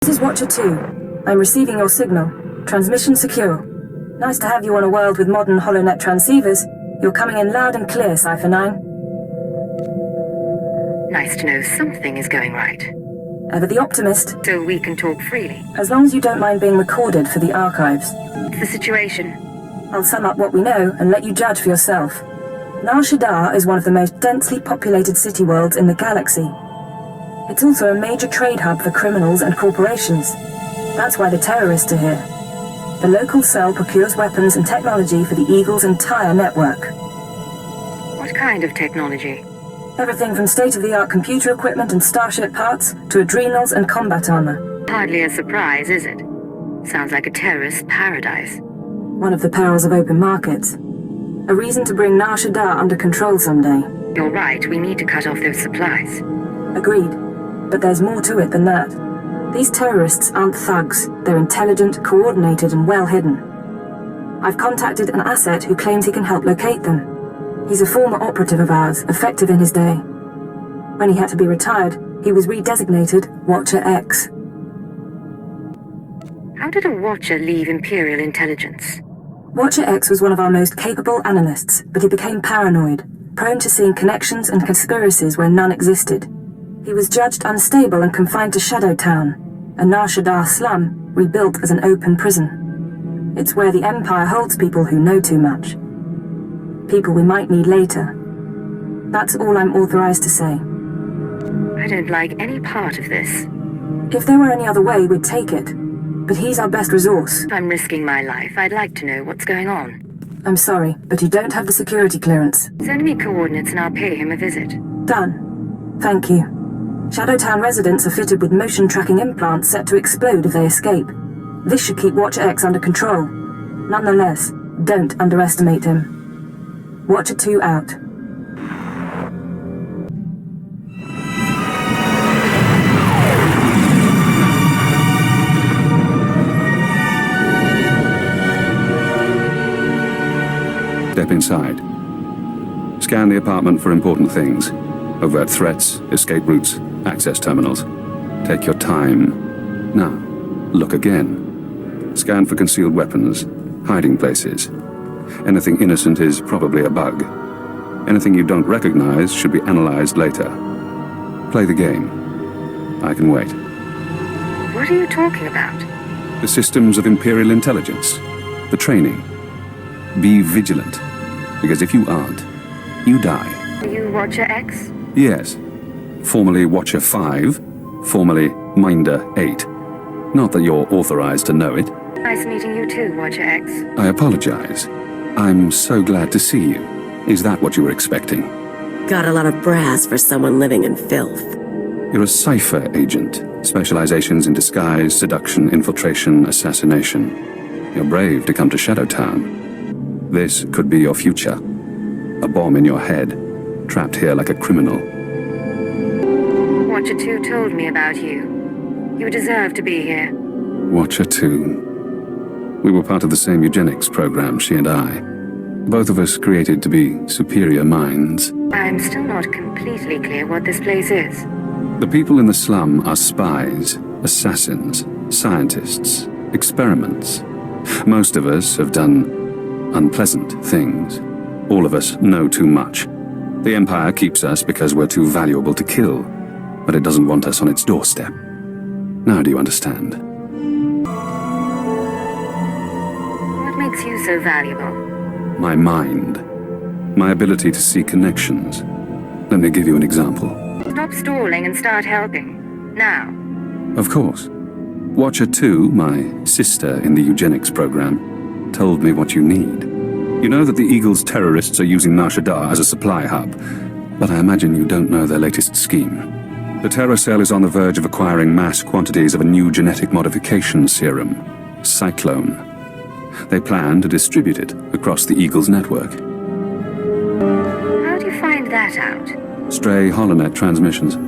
This is Watcher 2. I'm receiving your signal. Transmission secure. Nice to have you on a world with modern HoloNet transceivers. You're coming in loud and clear, Cypher 9. Nice to know something is going right. Ever the optimist. So we can talk freely. As long as you don't mind being recorded for the archives. What's the situation? I'll sum up what we know and let you judge for yourself. Shaddaa is one of the most densely populated city worlds in the galaxy. It's also a major trade hub for criminals and corporations. That's why the terrorists are here. The local cell procures weapons and technology for the Eagle's entire network. What kind of technology? Everything from state-of-the-art computer equipment and starship parts to adrenals and combat armor. Hardly a surprise, is it? Sounds like a terrorist paradise. One of the perils of open markets. A reason to bring Shaddaa under control someday. You're right, we need to cut off those supplies. Agreed. But there's more to it than that. These terrorists aren't thugs. They're intelligent, coordinated, and well hidden. I've contacted an asset who claims he can help locate them. He's a former operative of ours, effective in his day. When he had to be retired, he was redesignated Watcher X. How did a Watcher leave Imperial intelligence? Watcher X was one of our most capable analysts, but he became paranoid, prone to seeing connections and conspiracies where none existed. He was judged unstable and confined to Shadow Town, a Shaddaa slum rebuilt as an open prison. It's where the Empire holds people who know too much. People we might need later. That's all I'm authorized to say. I don't like any part of this. If there were any other way, we'd take it. But he's our best resource. If I'm risking my life, I'd like to know what's going on. I'm sorry, but you don't have the security clearance. Send me coordinates and I'll pay him a visit. Done. Thank you. Shadowtown residents are fitted with motion tracking implants set to explode if they escape. This should keep Watcher X under control. Nonetheless, don't underestimate him. Watcher 2 out. Step inside. Scan the apartment for important things. Overt threats, escape routes, access terminals. Take your time. Now, look again. Scan for concealed weapons, hiding places. Anything innocent is probably a bug. Anything you don't recognize should be analyzed later. Play the game. I can wait. What are you talking about? The systems of Imperial intelligence. The training. Be vigilant, because if you aren't, you die. Are you Watcher X? Yes. Formerly Watcher 5, formerly Minder 8. Not that you're authorized to know it. Nice meeting you too, Watcher X. I apologize. I'm so glad to see you. Is that what you were expecting? Got a lot of brass for someone living in filth. You're a Cypher agent. Specializations in disguise, seduction, infiltration, assassination. You're brave to come to Shadowtown. This could be your future. A bomb in your head, trapped here like a criminal. Watcher 2 told me about you. You deserve to be here. Watcher 2. We were part of the same eugenics program, she and I. Both of us created to be superior minds. I'm still not completely clear what this place is. The people in the slum are spies, assassins, scientists, experiments. Most of us have done unpleasant things. All of us know too much. The Empire keeps us because we're too valuable to kill, but it doesn't want us on its doorstep. Now do you understand? What makes you so valuable? My mind. My ability to see connections. Let me give you an example. Stop stalling and start helping. Now. Of course. Watcher 2, my sister in the eugenics program, told me what you need. You know that the Eagle's terrorists are using Shaddaa as a supply hub, but I imagine you don't know their latest scheme. The terror cell is on the verge of acquiring mass quantities of a new genetic modification serum, Cyclone. They plan to distribute it across the Eagle's network. How do you find that out? Stray HoloNet transmissions.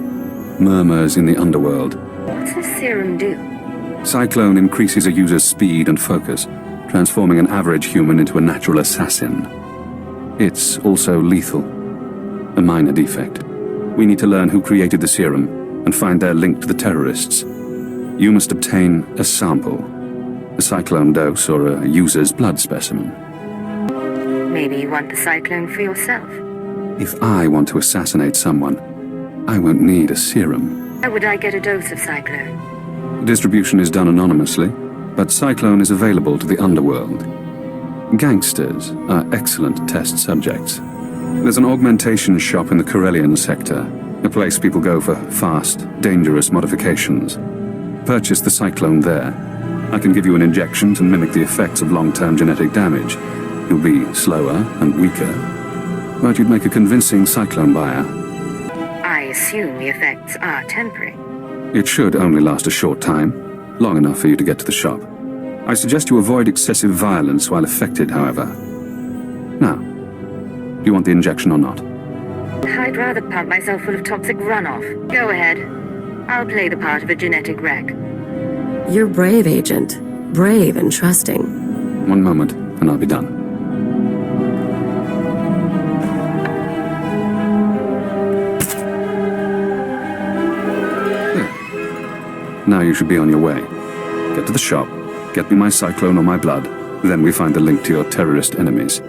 Murmurs in the underworld. What's the serum do? Cyclone increases a user's speed and focus, transforming an average human into a natural assassin. It's also lethal. A minor defect. We need to learn who created the serum and find their link to the terrorists. you must obtain a sample. A cyclone dose or a user's blood specimen. Maybe you want the cyclone for yourself. If I want to assassinate someone, I won't need a serum. How would I get a dose of cyclone? Distribution is done anonymously, but cyclone is available to the underworld. Gangsters are excellent test subjects. There's an augmentation shop in the Corellian sector, a place people go for fast, dangerous modifications. Purchase the cyclone there. I can give you an injection to mimic the effects of long-term genetic damage. You'll be slower and weaker, but you'd make a convincing cyclone buyer. I assume the effects are temporary. It should only last a short time, long enough for you to get to the shop. I suggest you avoid excessive violence while affected, however. Now, do you want the injection or not? I'd rather pump myself full of toxic runoff. Go ahead. I'll play the part of a genetic wreck. You're brave, Agent. Brave and trusting. One moment, and I'll be done. There. Now you should be on your way. Get to the shop, get me my cyclone or my blood, then we find the link to your terrorist enemies.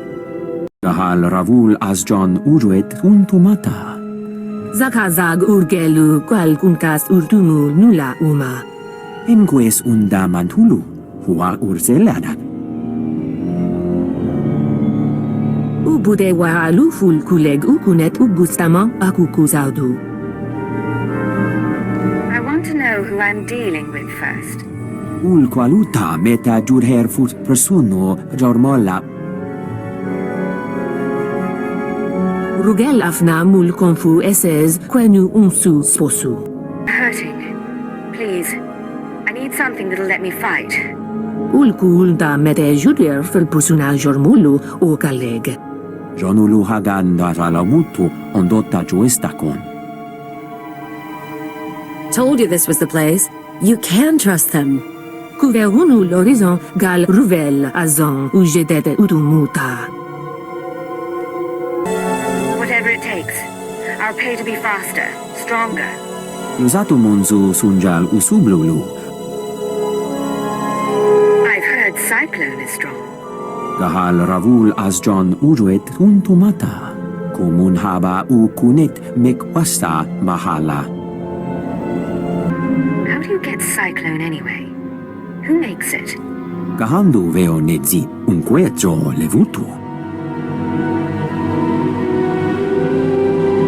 Gahal ravul azjon uruet untumata. Zakazag urgelu qual kunkas urtumu nula uma. Enques unda mantulu, hua urzeladan. Ubude wahalu ful kuleg ukunet ugustama akukuzaudu. I want to know who I'm dealing with first. Ul qualuta meta jurher fut persono jormola. Rugel afna mul konfu esez quenu unsu sposu. Hurting. Please. I need something that'll let me fight. Ulkul da mete juder fel personaj jormulu o kaleg. Jonulu hagan da ralamutu ondotta juestakon. Told you this was the place. You can trust them. Kuverunu l'horizon gal ruvel azon u jedete utumuta. Whatever it takes. I'll pay to be faster, stronger. Yuzatu monzu sunjal usublulu. I've heard cyclone is strong. Gahal ravul azjon uruet untumata. Kumun haba u kunet mekwasta mahala. How do you get cyclone anyway? Who makes it? Gahandu veo netzi unquejo levutu.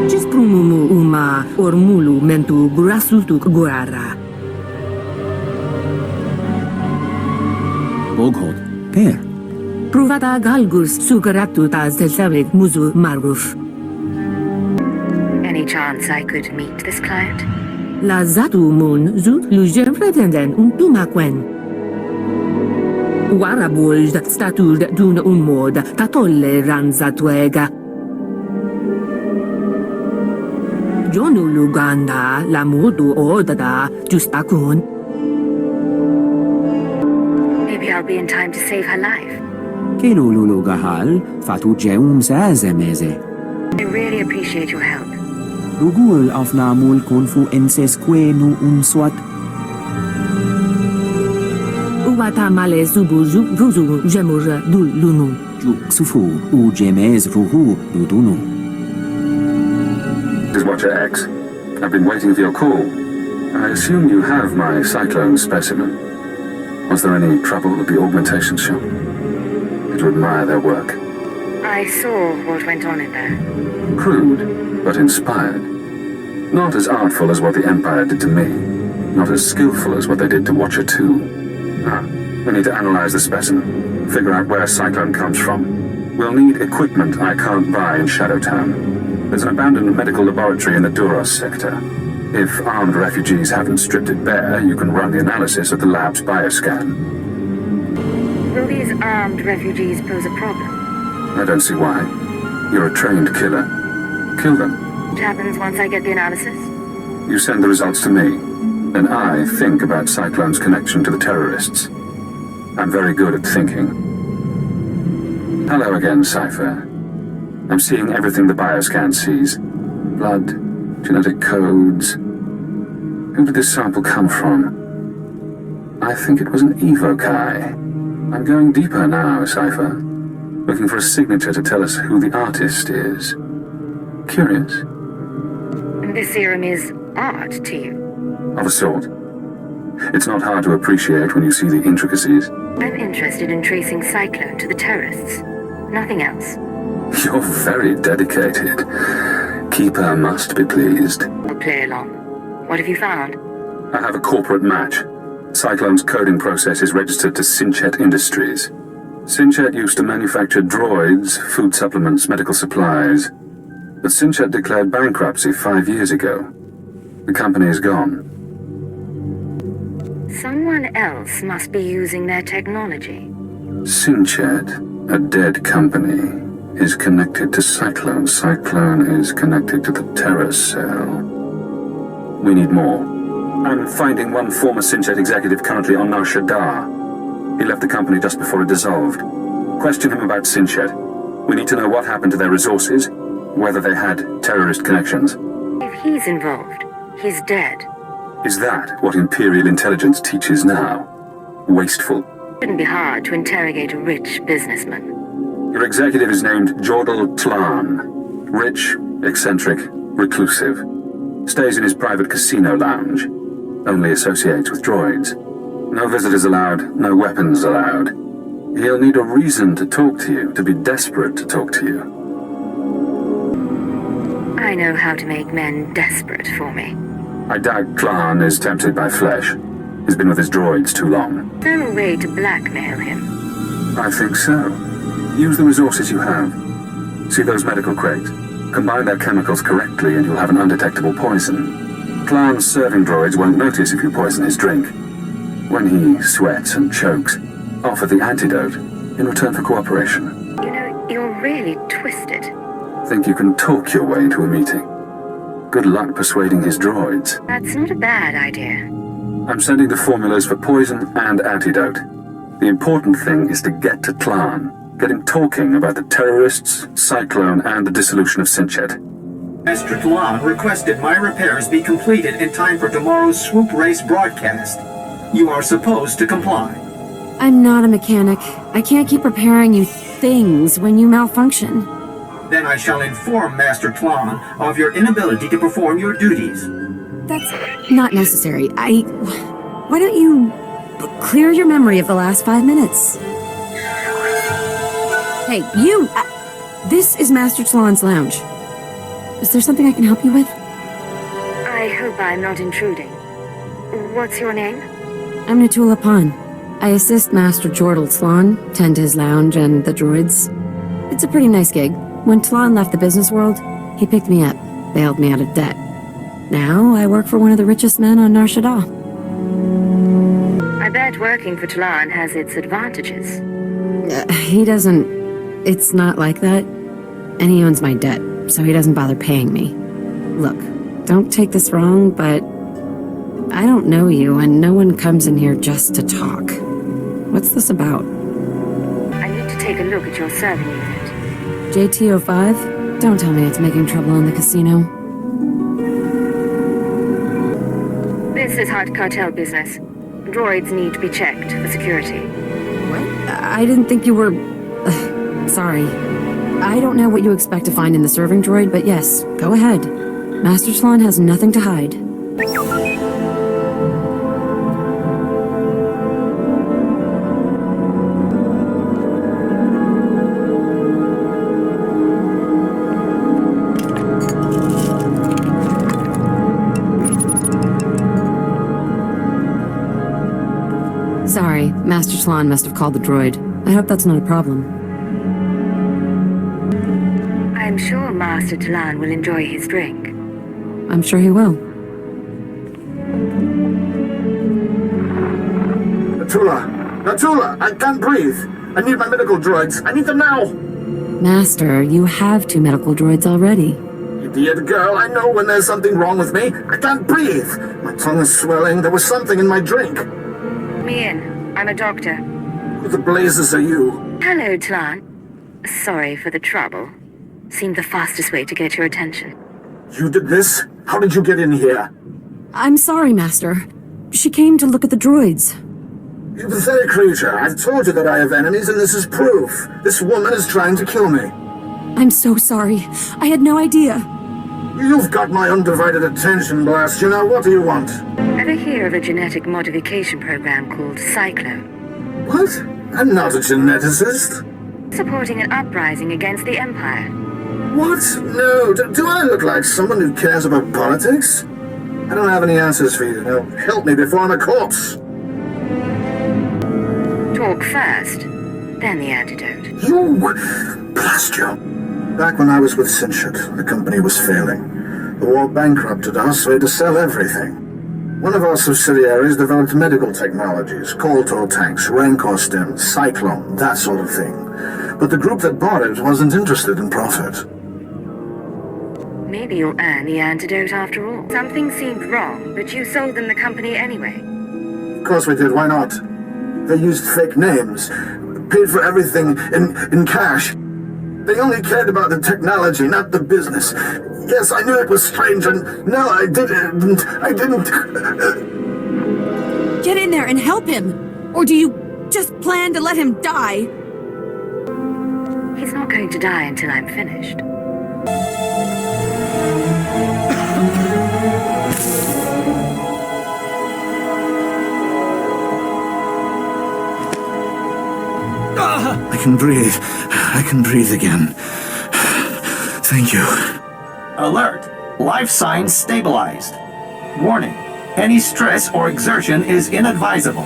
Cisprumumu uma ormulu mentu grasutuk gorara. Boghot, per. Provata galgus sugaratu taz del savik muzu maruf. Any chance I could meet this client? La zatu mun zut lujer pretenden tumakwen. Warabulj statud dun mod tatolle ranzatuega. Jonu luganda la modu odada justakun. Maybe I'll be in time to save her life. Kelululu gahal fatu jeum zazemeze. I really appreciate your help. Lugul afnamul konfu enses quenu unswat. Uwata male zubuju vuzu jemur dul lunu. Juk sufu u jemez ruhu ludunu. This is Watcher X. I've been waiting for your call. I assume you have my cyclone specimen. Was there any trouble at the augmentation shop? Did you admire their work? I saw what went on in there. Crude, but inspired. Not as artful as what the Empire did to me. Not as skillful as what they did to Watcher 2. Ah, we need to analyze the specimen. Figure out where Cyclone comes from. We'll need equipment I can't buy in Shadowtown. There's an abandoned medical laboratory in the Duros sector. If armed refugees haven't stripped it bare, you can run the analysis of the lab's bioscan. Will these armed refugees pose a problem? I don't see why. You're a trained killer. Kill them. What happens once I get the analysis? You send the results to me. Then I think about Cyclone's connection to the terrorists. I'm very good at thinking. Hello again, Cypher. I'm seeing everything the bioscan sees. Blood, genetic codes. Who did this sample come from? I think it was an evokai. I'm going deeper now, Cypher. Looking for a signature to tell us who the artist is. Curious? This serum is art to you. Of a sort. It's not hard to appreciate when you see the intricacies. I'm interested in tracing Cyclone to the terrorists. Nothing else. You're very dedicated. Keeper must be pleased. I'll play along. What have you found? I have a corporate match. Cyclone's coding process is registered to Sinchet Industries. Sinchet used to manufacture droids, food supplements, medical supplies. But Sinchet declared bankruptcy 5 years ago. The company is gone. Someone else must be using their technology. Sinchet, a dead company, is connected to Cyclone. Cyclone is connected to the Terror Cell. We need more. I'm finding one former Sinchet executive currently on Nar Shaddaa. He left the company just before it dissolved. Question him about Sinchet. We need to know what happened to their resources, whether they had terrorist connections. If he's involved, he's dead. Is that what Imperial intelligence teaches now? Wasteful. Shouldn't be hard to interrogate a rich businessman. Your executive is named Jordal Tlan. Rich, eccentric, reclusive. Stays in his private casino lounge. Only associates with droids. No visitors allowed, no weapons allowed. He'll need a reason to talk to you, to be desperate to talk to you. I know how to make men desperate for me. I doubt Tlan is tempted by flesh. He's been with his droids too long. Is there a way to blackmail him? I think so. Use the resources you have. See those medical crates? Combine their chemicals correctly and you'll have an undetectable poison. Tlan's serving droids won't notice if you poison his drink. When he sweats and chokes, offer the antidote in return for cooperation. You know, you're really twisted. Think you can talk your way into a meeting? Good luck persuading his droids. That's not a bad idea. I'm sending the formulas for poison and antidote. The important thing is to get to Tlan. Get him talking about the terrorists, Cyclone, and the dissolution of Sinchet. Master Tlan requested my repairs be completed in time for tomorrow's swoop race broadcast. You are supposed to comply. I'm not a mechanic. I can't keep repairing you things when you malfunction. Then I shall inform Master Tlan of your inability to perform your duties. That's not necessary. Why don't you clear your memory of the last 5 minutes? Hey, you! This is Master Tlan's lounge. Is there something I can help you with? I hope I'm not intruding. What's your name? I'm Natula Pan. I assist Master Jordal Tlan, tend his lounge and the droids. It's a pretty nice gig. When Tlan left the business world, he picked me up, bailed me out of debt. Now I work for one of the richest men on Nar Shaddaa. I bet working for Tlan has its advantages. He doesn't... It's not like that. And he owns my debt, so he doesn't bother paying me. Look, don't take this wrong, but I don't know you, and no one comes in here just to talk. What's this about? I need to take a look at your serving unit. JT-05? Don't tell me it's making trouble in the casino. This is hard cartel business. Droids need to be checked for security. What? I didn't think you were... sorry. I don't know what you expect to find in the serving droid, but yes, go ahead. Master Tlan has nothing to hide. Sorry, Master Tlan must have called the droid. I hope that's not a problem. I'm sure Master Tlan will enjoy his drink. I'm sure he will. Natula, I can't breathe. I need my medical droids. I need them now. Master, you have 2 medical droids already. Idiot girl, I know when there's something wrong with me. I can't breathe. My tongue is swelling. There was something in my drink. Me in. I'm a doctor. Who the blazes are you? Hello, Tlan. Sorry for the trouble. Seemed the fastest way to get your attention. You did this? How did you get in here? I'm sorry, Master. She came to look at the droids. You pathetic creature. I've told you that I have enemies, and this is proof. This woman is trying to kill me. I'm so sorry. I had no idea. You've got my undivided attention, Blast. You know, what do you want? Ever hear of a genetic modification program called Cyclone? What? I'm not a geneticist. Supporting an uprising against the Empire. What? No, do I look like someone who cares about politics? I don't have any answers for you. Now, help me before I'm a corpse. Talk first, then the antidote. You... Blast you. Back when I was with Sinchit, the company was failing. The war bankrupted us, so we had to sell everything. One of our subsidiaries developed medical technologies, Koltor tanks, Rancor stems, Cyclone, that sort of thing. But the group that bought it wasn't interested in profit. Maybe you'll earn the antidote after all. Something seemed wrong, but you sold them the company anyway. Of course we did, why not? They used fake names, paid for everything in cash. They only cared about the technology, not the business. Yes, I knew it was strange, and no, I didn't. Get in there and help him! Or do you just plan to let him die? He's not going to die until I'm finished. I can breathe. I can breathe again. Thank you. Alert! Life signs stabilized. Warning. Any stress or exertion is inadvisable.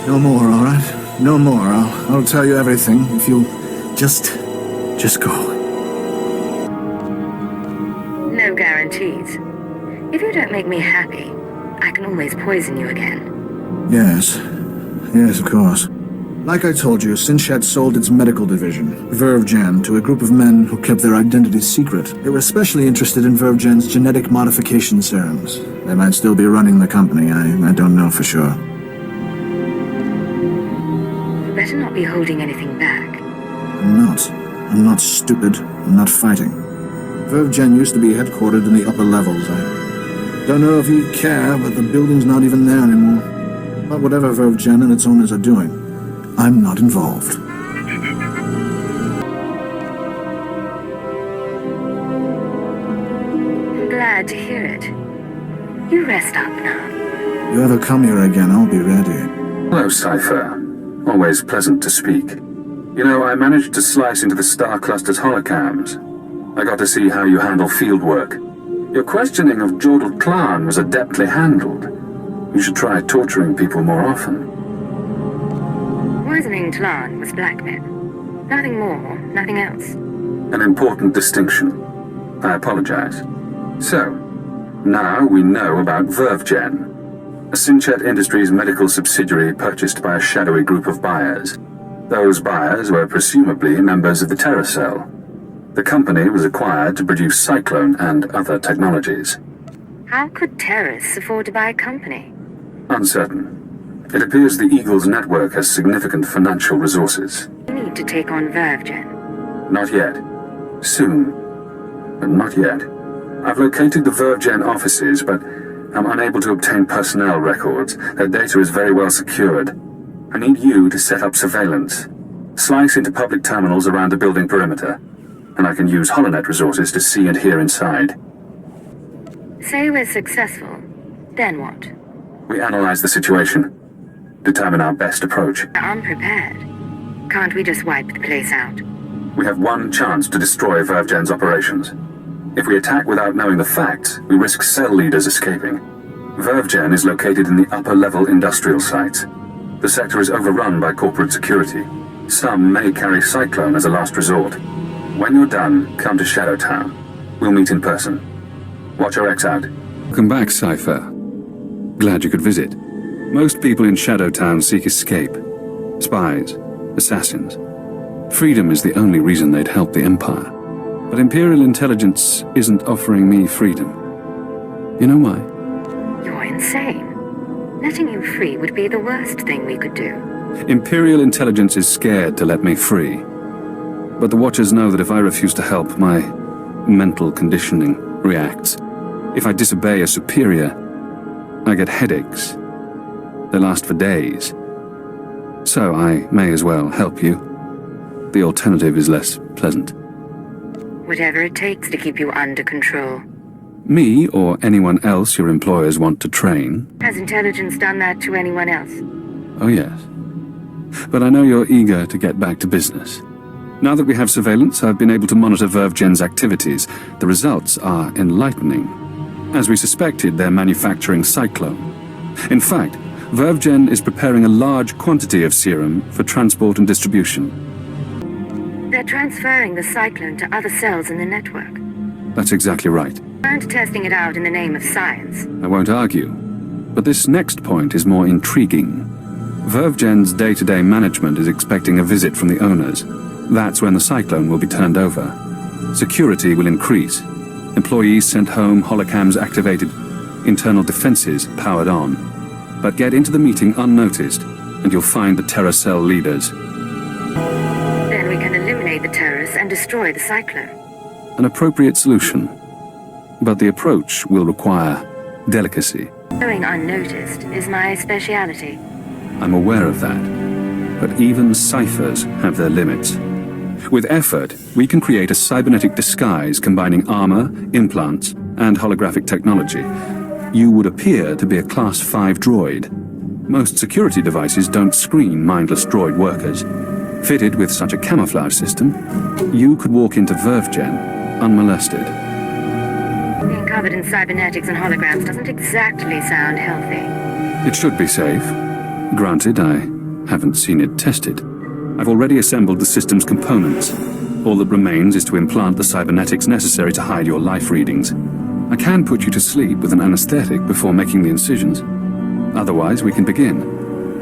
No more, all right? No more. I'll tell you everything if you'll just go. No guarantees. If you don't make me happy, I can always poison you again. Yes, of course. Like I told you, Sinchit sold its medical division, VerveGen, to a group of men who kept their identities secret. They were especially interested in VerveGen's genetic modification serums. They might still be running the company, I don't know for sure. You better not be holding anything back. I'm not stupid. I'm not fighting. VerveGen used to be headquartered in the upper levels. I don't know if you care, but the building's not even there anymore. But whatever VerveGen and its owners are doing, I'm not involved. I'm glad to hear it. You rest up now. You ever come here again, I'll be ready. Hello, Cypher. Always pleasant to speak. You know, I managed to slice into the Star Cluster's holocams. I got to see how you handle field work. Your questioning of Jordal Klan was adeptly handled. You should try torturing people more often. Poisoning Tlan was blackmail. Nothing more, nothing else. An important distinction. I apologize. So, now we know about VerveGen, a Sinchit Industries medical subsidiary purchased by a shadowy group of buyers. Those buyers were presumably members of the Terror Cell. The company was acquired to produce Cyclone and other technologies. How could terrorists afford to buy a company? Uncertain. It appears the Eagle's network has significant financial resources. You need to take on VerveGen. Not yet. Soon. But not yet. I've located the VerveGen offices, but I'm unable to obtain personnel records. Their data is very well secured. I need you to set up surveillance. Slice into public terminals around the building perimeter, and I can use HoloNet resources to see and hear inside. Say we're successful. Then what? We analyze the situation. Determine our best approach. I'm prepared. Can't we just wipe the place out? We have one chance to destroy VerveGen's operations. If we attack without knowing the facts, we risk cell leaders escaping. VerveGen is located in the upper-level industrial sites. The sector is overrun by corporate security. Some may carry Cyclone as a last resort. When you're done, come to Shadow Town. We'll meet in person. Watch your X out. Welcome back, Cypher. Glad you could visit. Most people in Shadow Town seek escape. Spies, assassins. Freedom is the only reason they'd help the Empire. But Imperial intelligence isn't offering me freedom. You know why? You're insane. Letting you free would be the worst thing we could do. Imperial intelligence is scared to let me free. But the Watchers know that if I refuse to help, my mental conditioning reacts. If I disobey a superior, I get headaches. They last for days. So I may as well help you. The alternative is less pleasant. Whatever it takes to keep you under control. Me or anyone else your employers want to train? Has intelligence done that to anyone else? Oh yes. But I know you're eager to get back to business. Now that we have surveillance, I've been able to monitor VerveGen's activities. The results are enlightening. As we suspected, they're manufacturing Cyclone. In fact, VerveGen is preparing a large quantity of serum for transport and distribution. They're transferring the Cyclone to other cells in the network. That's exactly right. Aren't testing it out in the name of science. I won't argue. But this next point is more intriguing. VerveGen's day-to-day management is expecting a visit from the owners. That's when the Cyclone will be turned over. Security will increase. Employees sent home, holocams activated, internal defenses powered on. But get into the meeting unnoticed, and you'll find the Terror Cell leaders. Then we can eliminate the terrorists and destroy the Cyclone. An appropriate solution. But the approach will require delicacy. Going unnoticed is my speciality. I'm aware of that. But even ciphers have their limits. With effort, we can create a cybernetic disguise combining armor, implants, and holographic technology. You would appear to be a Class 5 droid. Most security devices don't screen mindless droid workers. Fitted with such a camouflage system, you could walk into VerveGen unmolested. Being covered in cybernetics and holograms doesn't exactly sound healthy. It should be safe. Granted, I haven't seen it tested. I've already assembled the system's components. All that remains is to implant the cybernetics necessary to hide your life readings. I can put you to sleep with an anesthetic before making the incisions. Otherwise, we can begin.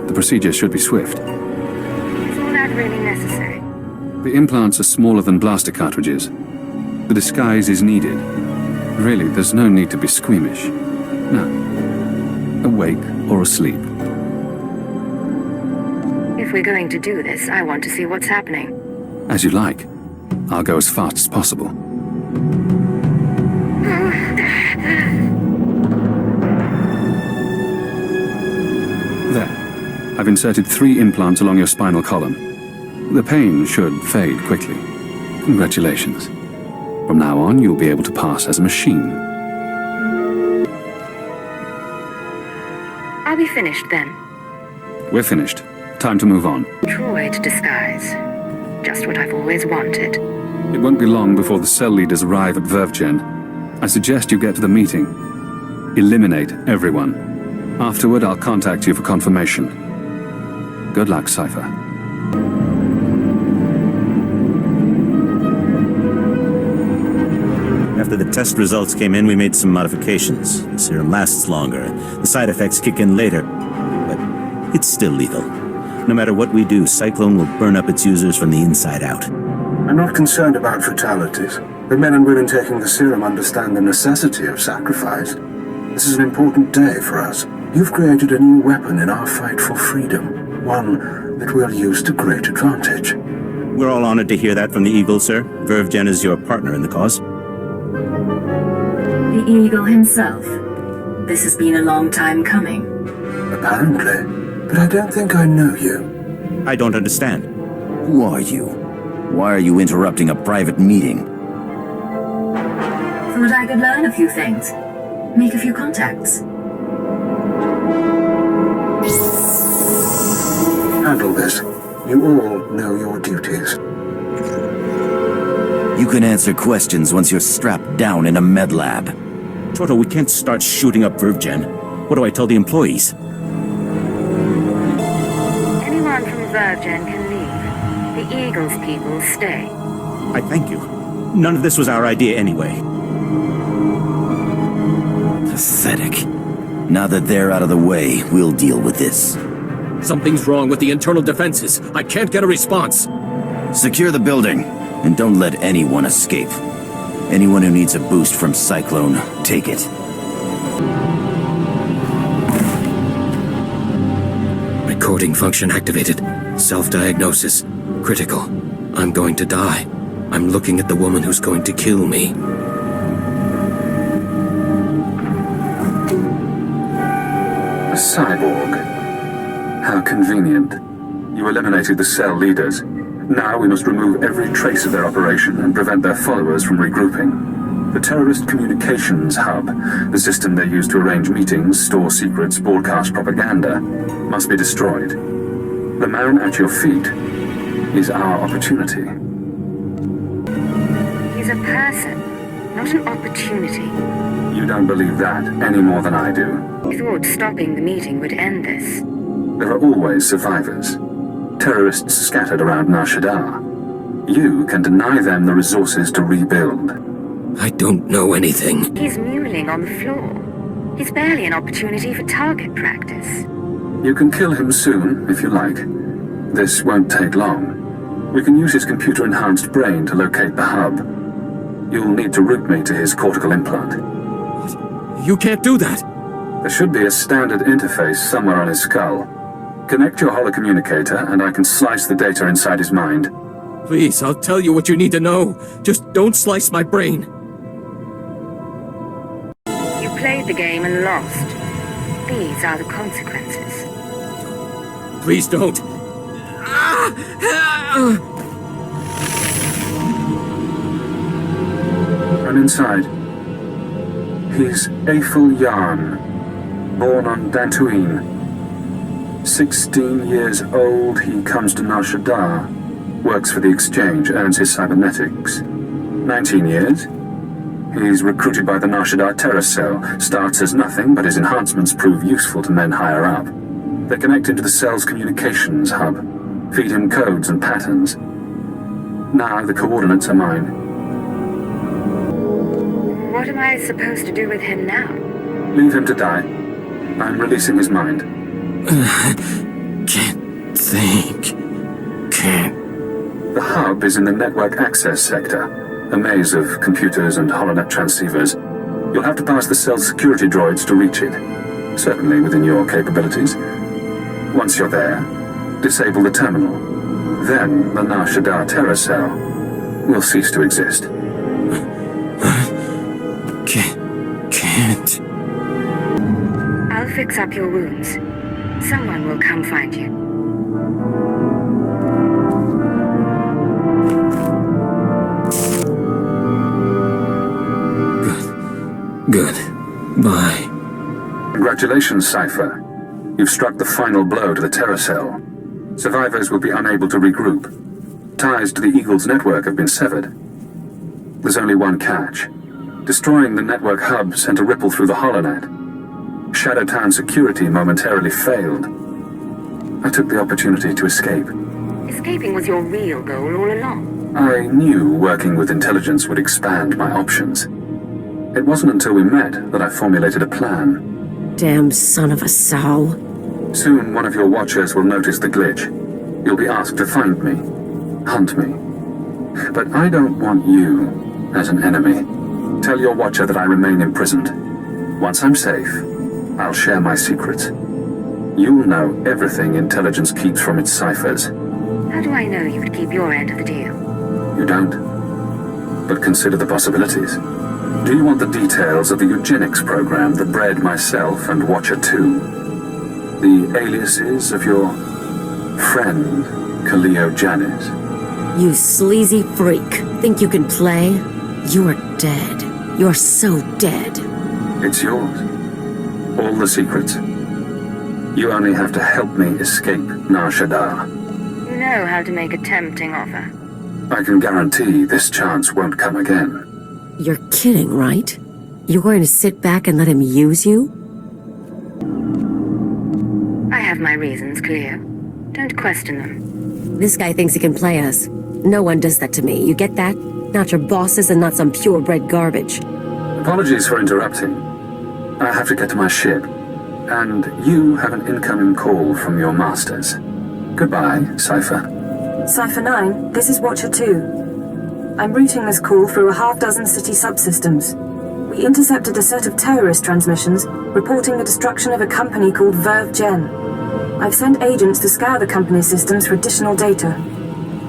The procedure should be swift. Is all that really necessary? The implants are smaller than blaster cartridges. The disguise is needed. Really, there's no need to be squeamish. No. Awake or asleep. If we're going to do this, I want to see what's happening. As you like. I'll go as fast as possible. There. I've inserted 3 implants along your spinal column. The pain should fade quickly. Congratulations. From now on, you'll be able to pass as a machine. Are we finished then? We're finished. Time to move on. Droid disguise. Just what I've always wanted. It won't be long before the cell leaders arrive at VerveGen. I suggest you get to the meeting. Eliminate everyone. Afterward, I'll contact you for confirmation. Good luck, Cypher. After the test results came in, we made some modifications. The serum lasts longer. The side effects kick in later. But it's still lethal. No matter what we do, Cyclone will burn up its users from the inside out. I'm not concerned about fatalities. The men and women taking the serum understand the necessity of sacrifice. This is an important day for us. You've created a new weapon in our fight for freedom. One that we'll use to great advantage. We're all honored to hear that from the Eagle, sir. VerveGen is your partner in the cause. The Eagle himself. This has been a long time coming. Apparently. But I don't think I know you. I don't understand. Who are you? Why are you interrupting a private meeting? Thought I could learn a few things. Make a few contacts. Handle this. You all know your duties. You can answer questions once you're strapped down in a med lab. Toto, we can't start shooting up VerveGen. What do I tell the employees? Anyone from VerveGen can leave. The Eagle's people stay. I thank you. None of this was our idea anyway. Pathetic. Now that they're out of the way, we'll deal with this. Something's wrong with the internal defenses. I can't get a response. Secure the building, and don't let anyone escape. Anyone who needs a boost from Cyclone, take it. Recording function activated. Self-diagnosis. Critical. I'm going to die. I'm looking at the woman who's going to kill me. A cyborg. How convenient. You eliminated the cell leaders. Now we must remove every trace of their operation and prevent their followers from regrouping. The terrorist communications hub, the system they use to arrange meetings, store secrets, broadcast propaganda, must be destroyed. The man at your feet is our opportunity. He's a person, not an opportunity. You don't believe that any more than I do. You thought stopping the meeting would end this. There are always survivors. Terrorists scattered around Shaddaa. You can deny them the resources to rebuild. I don't know anything. He's mewling on the floor. He's barely an opportunity for target practice. You can kill him soon, if you like. This won't take long. We can use his computer-enhanced brain to locate the hub. You'll need to route me to his cortical implant. You can't do that! There should be a standard interface somewhere on his skull. Connect your holocommunicator, and I can slice the data inside his mind. Please, I'll tell you what you need to know. Just don't slice my brain. You played the game and lost. These are the consequences. Please don't. I'm inside. He's Aifel Yarn, born on Dantooine. 16 years old, he comes to Shaddaa, works for the exchange, earns his cybernetics. 19 years, he's recruited by the Shaddaa terror cell, starts as nothing, but his enhancements prove useful to men higher up. They connect into the cell's communications hub, feed him codes and patterns. Now the coordinates are mine. What am I supposed to do with him now? Leave him to die. I'm releasing his mind. Can't think. Can't. The hub is in the network access sector, a maze of computers and holonet transceivers. You'll have to pass the cell's security droids to reach it, certainly within your capabilities. Once you're there, disable the terminal. Then the Shaddaa terror cell will cease to exist. Can't. I'll fix up your wounds. Someone will come find you. Good. Bye. Congratulations, Cypher. You've struck the final blow to the terror cell. Survivors will be unable to regroup. Ties to the Eagle's network have been severed. There's only one catch. Destroying the network hub sent a ripple through the holonet. Shadowtown security momentarily failed. I took the opportunity to escape. Escaping was your real goal all along. I knew working with intelligence would expand my options. It wasn't until we met that I formulated a plan. Damn son of a sow. Soon one of your watchers will notice the glitch. You'll be asked to find me, hunt me. But I don't want you as an enemy. Tell your watcher that I remain imprisoned. Once I'm safe, I'll share my secrets. You'll know everything intelligence keeps from its ciphers. How do I know you would keep your end of the deal? You don't. But consider the possibilities. Do you want the details of the eugenics program that bred myself and Watcher 2? The aliases of your friend, Kaleo Janis? You sleazy freak. Think you can play? You're dead. You're so dead. It's yours. All the secrets. You only have to help me escape Shaddaa. You know how to make a tempting offer. I can guarantee this chance won't come again. You're kidding, right? You're going to sit back and let him use you? I have my reasons, Cleo. Don't question them. This guy thinks he can play us. No one does that to me, you get that? Not your bosses and not some purebred garbage. Apologies for interrupting. I have to get to my ship. And you have an incoming call from your masters. Goodbye, Cypher. Cypher 9, this is Watcher 2. I'm routing this call through a half-dozen city subsystems. We intercepted a set of terrorist transmissions reporting the destruction of a company called Verve Gen. I've sent agents to scour the company's systems for additional data.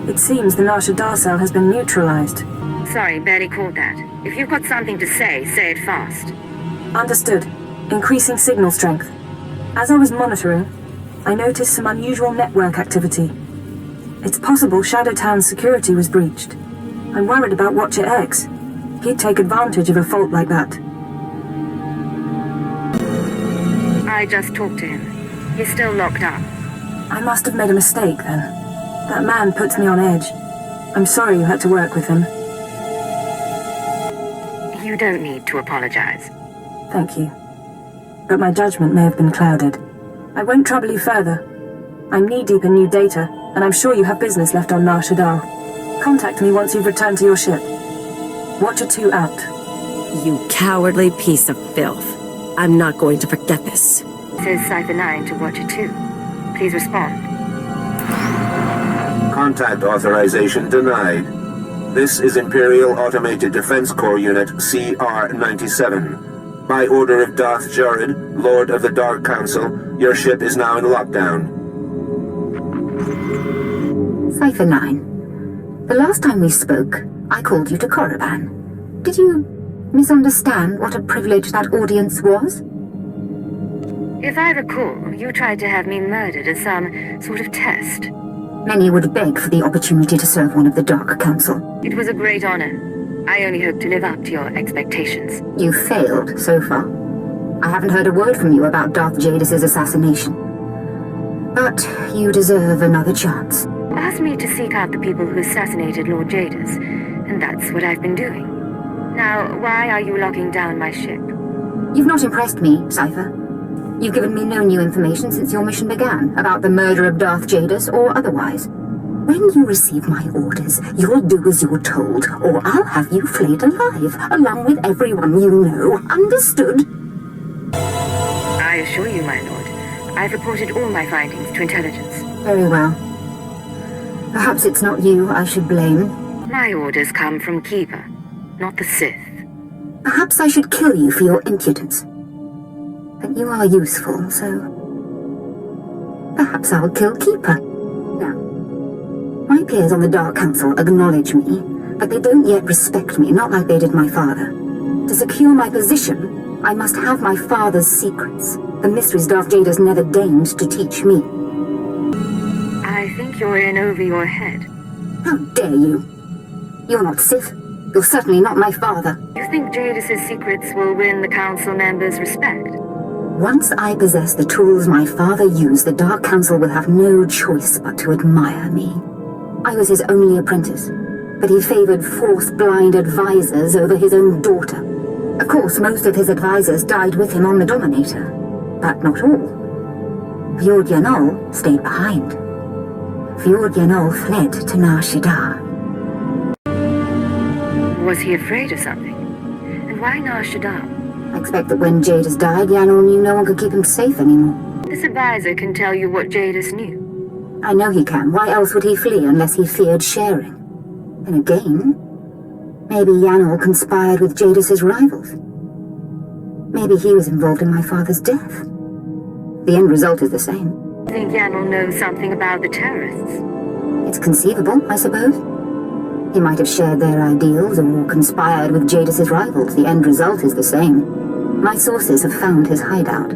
It seems the Shaddaa cell has been neutralized. Sorry, barely caught that. If you've got something to say it fast. Understood. Increasing signal strength. As I was monitoring, I noticed some unusual network activity. It's possible Shadow Town's security was breached. I'm worried about Watcher X. He'd take advantage of a fault like that. I just talked to him. He's still locked up. I must have made a mistake then. That man puts me on edge. I'm sorry you had to work with him. You don't need to apologize. Thank you. But my judgment may have been clouded. I won't trouble you further. I'm knee-deep in new data, and I'm sure you have business left on Nar Shaddaa. Contact me once you've returned to your ship. Watcher 2 out. You cowardly piece of filth. I'm not going to forget this. Says Cypher 9 to Watcher 2. Please respond. Contact authorization denied. This is Imperial Automated Defense Corps Unit CR-97. By order of Darth Jared, Lord of the Dark Council, your ship is now in lockdown. Cypher 9. The last time we spoke, I called you to Korriban. Did you misunderstand what a privilege that audience was? If I recall, you tried to have me murdered as some sort of test. Many would beg for the opportunity to serve one of the Dark Council. It was a great honor. I only hope to live up to your expectations. You failed so far. I haven't heard a word from you about Darth Jadis' assassination. But you deserve another chance. Asked me to seek out the people who assassinated Lord Jadis, and that's what I've been doing. Now, why are you locking down my ship? You've not impressed me, Cypher. You've given me no new information since your mission began, about the murder of Darth Jadis or otherwise. When you receive my orders, you'll do as you're told, or I'll have you flayed alive, along with everyone you know. Understood? I assure you, my lord, I've reported all my findings to intelligence. Very well. Perhaps it's not you I should blame. My orders come from Keeper, not the Sith. Perhaps I should kill you for your impudence. But you are useful, so... perhaps I'll kill Keeper. Now, my peers on the Dark Council acknowledge me, but they don't yet respect me, not like they did my father. To secure my position, I must have my father's secrets, the mysteries Darth Jadis never deigned to teach me. I think you're in over your head. How dare you? You're not Sith. You're certainly not my father. You think Jadis' secrets will win the Council members' respect? Once I possess the tools my father used, the Dark Council will have no choice but to admire me. I was his only apprentice, but he favored Force-blind advisors over his own daughter. Of course, most of his advisors died with him on the Dominator, but not all. Fjord Yanol stayed behind. Fjord Yanol fled to Nar Shaddaa. Was he afraid of something? And why Nar Shaddaa? I expect that when Jadis died, Yanol knew no one could keep him safe anymore. This advisor can tell you what Jadis knew. I know he can. Why else would he flee unless he feared sharing? And again, maybe Yanol conspired with Jadis' rivals. Maybe he was involved in my father's death. The end result is the same. I think Yanol knows something about the terrorists. It's conceivable, I suppose. He might have shared their ideals or conspired with Jadis' rivals. The end result is the same. My sources have found his hideout.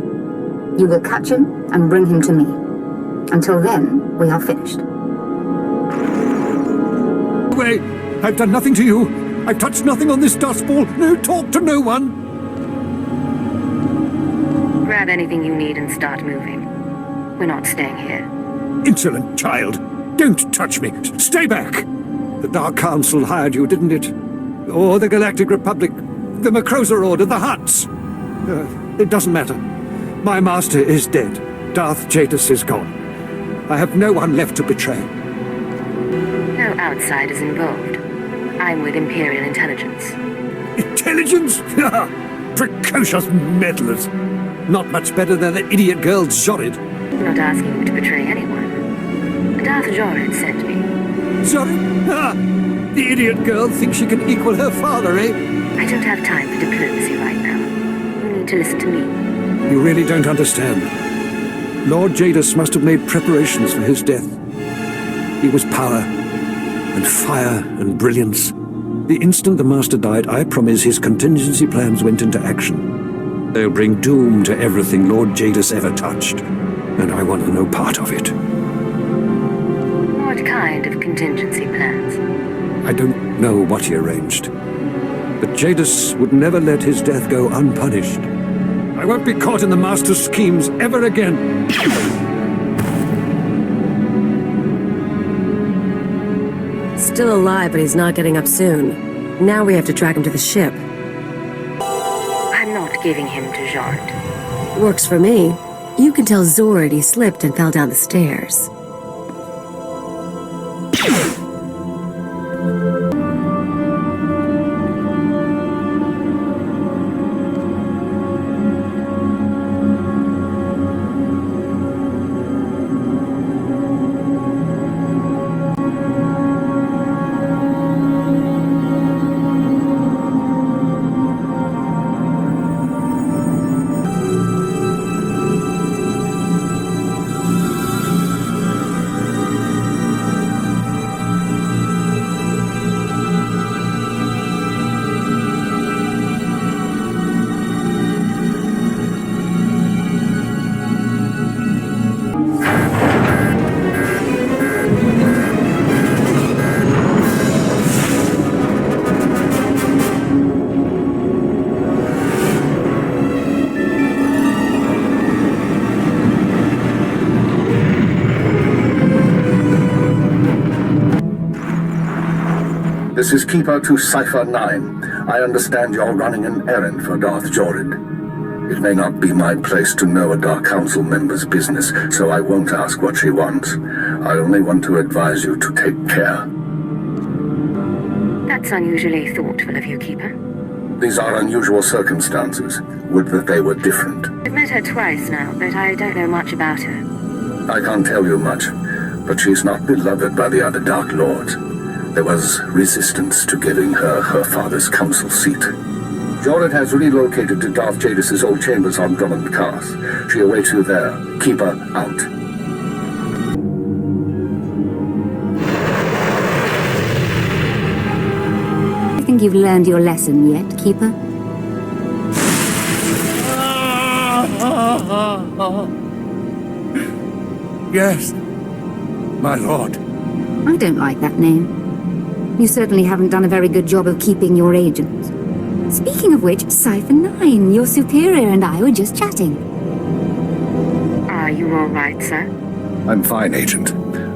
You will catch him and bring him to me. Until then, we are finished. Wait! I've done nothing to you! I've touched nothing on this dust ball! No talk to no one! Grab anything you need and start moving. We're not staying here. Insolent child! Don't touch me! Stay back! The Dark Council hired you, didn't it? Or the Galactic Republic, the Macrosa Order, the Hutts? It doesn't matter. My master is dead. Darth Jadis is gone. I have no one left to betray. No outsiders involved. I'm with Imperial Intelligence. Intelligence? Precocious meddlers. Not much better than the idiot girl Zorid. I'm not asking you to betray anyone. Darth Jorid sent me. Zorid? The idiot girl thinks she can equal her father, eh? I don't have time for diplomacy right now. You need to listen to me. You really don't understand. Lord Jadis must have made preparations for his death. He was power, and fire, and brilliance. The instant the Master died, I promise his contingency plans went into action. They'll bring doom to everything Lord Jadis ever touched. and I want no part of it. What kind of contingency plans? I don't know what he arranged, but Jadis would never let his death go unpunished. I won't be caught in the Master's schemes ever again. Still alive, but he's not getting up soon. Now we have to drag him to the ship. I'm not giving him to Jared. Works for me. You can tell Zord he slipped and fell down the stairs. This is Keeper to Cypher 9. I understand you're running an errand for Darth Jorid. It may not be my place to know a Dark Council member's business, so I won't ask what she wants. I only want to advise you to take care. That's unusually thoughtful of you, Keeper. These are unusual circumstances. Would that they were different. I've met her twice now, but I don't know much about her. I can't tell you much, but she's not beloved by the other Dark Lords. There was resistance to giving her her father's council seat. Jorid has relocated to Darth Jadis' old chambers on Dromund Kaas. She awaits you there. Keep her out. I think you've learned your lesson yet, Keeper? Yes, my lord. I don't like that name. You certainly haven't done a very good job of keeping your agents. Speaking of which, Cypher 9, your superior and I were just chatting. Are you all right, sir? I'm fine, Agent.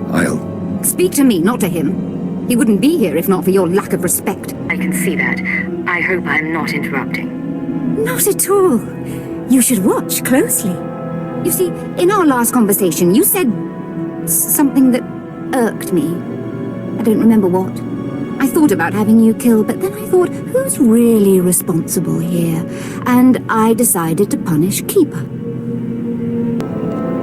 I'll... Speak to me, not to him. He wouldn't be here if not for your lack of respect. I can see that. I hope I'm not interrupting. Not at all. You should watch closely. You see, in our last conversation, you said something that irked me. I don't remember what. I thought about having you killed, but then I thought, who's really responsible here? And I decided to punish Keeper.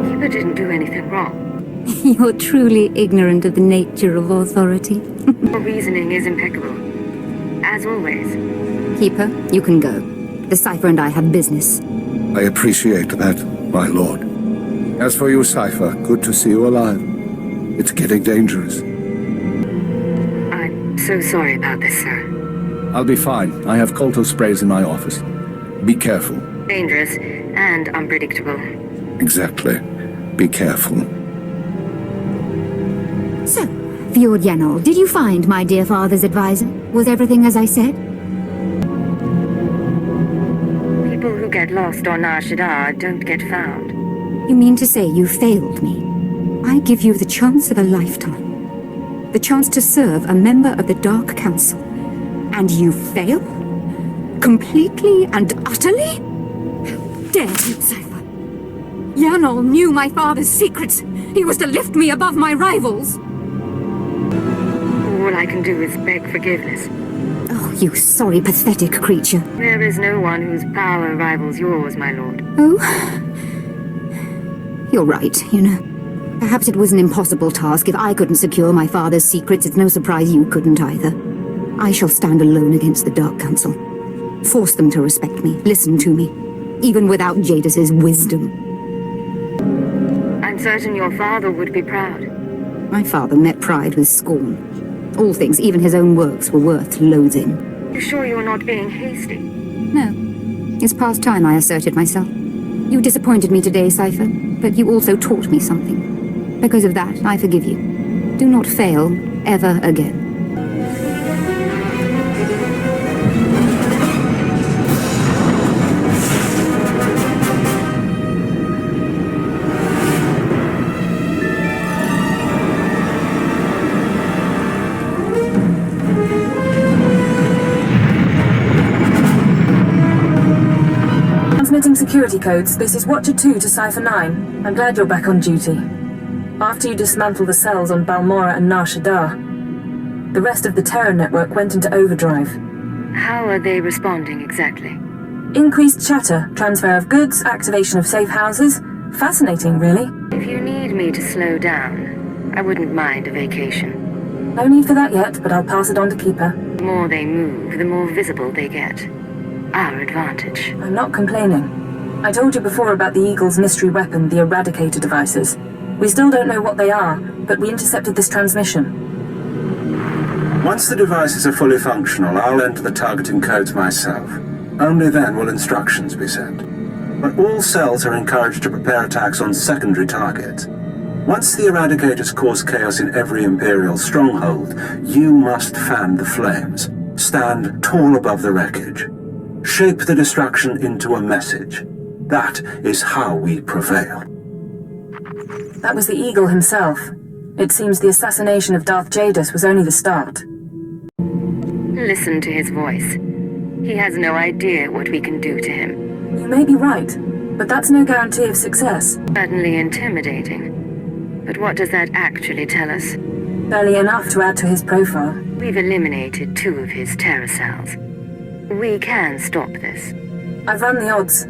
Keeper didn't do anything wrong. You're truly ignorant of the nature of authority. Your reasoning is impeccable. As always. Keeper, you can go. The Cypher and I have business. I appreciate that, my lord. As for you, Cypher, good to see you alive. It's getting dangerous. So sorry about this, sir. I'll be fine. I have Kolto sprays in my office. Be careful. Dangerous and unpredictable. Exactly. Be careful. So, Fjord Yenol, did you find my dear father's advisor? Was everything as I said? People who get lost on Shaddaa don't get found. You mean to say you failed me? I give you the chance of a lifetime. The chance to serve a member of the Dark Council. And you fail? Completely and utterly? How dare you, Cypher? Yanol knew my father's secrets. He was to lift me above my rivals. All I can do is beg forgiveness. Oh, you sorry, pathetic creature. There is no one whose power rivals yours, my lord. Oh? You're right, you know. Perhaps it was an impossible task. If I couldn't secure my father's secrets, it's no surprise you couldn't either. I shall stand alone against the Dark Council. Force them to respect me, listen to me, even without Jadis' wisdom. I'm certain your father would be proud. My father met pride with scorn. All things, even his own works, were worth loathing. You sure you're not being hasty? No. It's past time I asserted myself. You disappointed me today, Cypher, but you also taught me something. Because of that, I forgive you. Do not fail ever again. Transmitting security codes, this is Watcher 2 to Cypher 9. I'm glad you're back on duty. After you dismantle the cells on Balmora and Nar Shaddaa, the rest of the Terra network went into overdrive. How are they responding exactly? Increased chatter, transfer of goods, activation of safe houses. Fascinating, really. If you need me to slow down, I wouldn't mind a vacation. No need for that yet, but I'll pass it on to Keeper. The more they move, the more visible they get. Our advantage. I'm not complaining. I told you before about the Eagle's mystery weapon, the Eradicator devices. We still don't know what they are, but we intercepted this transmission. Once the devices are fully functional, I'll enter the targeting codes myself. Only then will instructions be sent. But all cells are encouraged to prepare attacks on secondary targets. Once the Eradicators cause chaos in every Imperial stronghold, you must fan the flames. Stand tall above the wreckage. Shape the destruction into a message. That is how we prevail. That was the Eagle himself. It seems the assassination of Darth Jadus was only the start. Listen to his voice. He has no idea what we can do to him. You may be right, but that's no guarantee of success. Certainly intimidating. But what does that actually tell us? Barely enough to add to his profile. We've eliminated 2 of his terror cells. We can stop this. I've run the odds.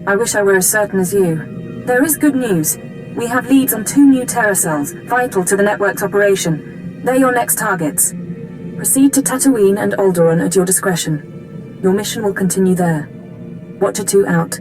I wish I were as certain as you. There is good news. We have leads on 2 new terror cells, vital to the network's operation. They're your next targets. Proceed to Tatooine and Alderaan at your discretion. Your mission will continue there. Watcher 2 out.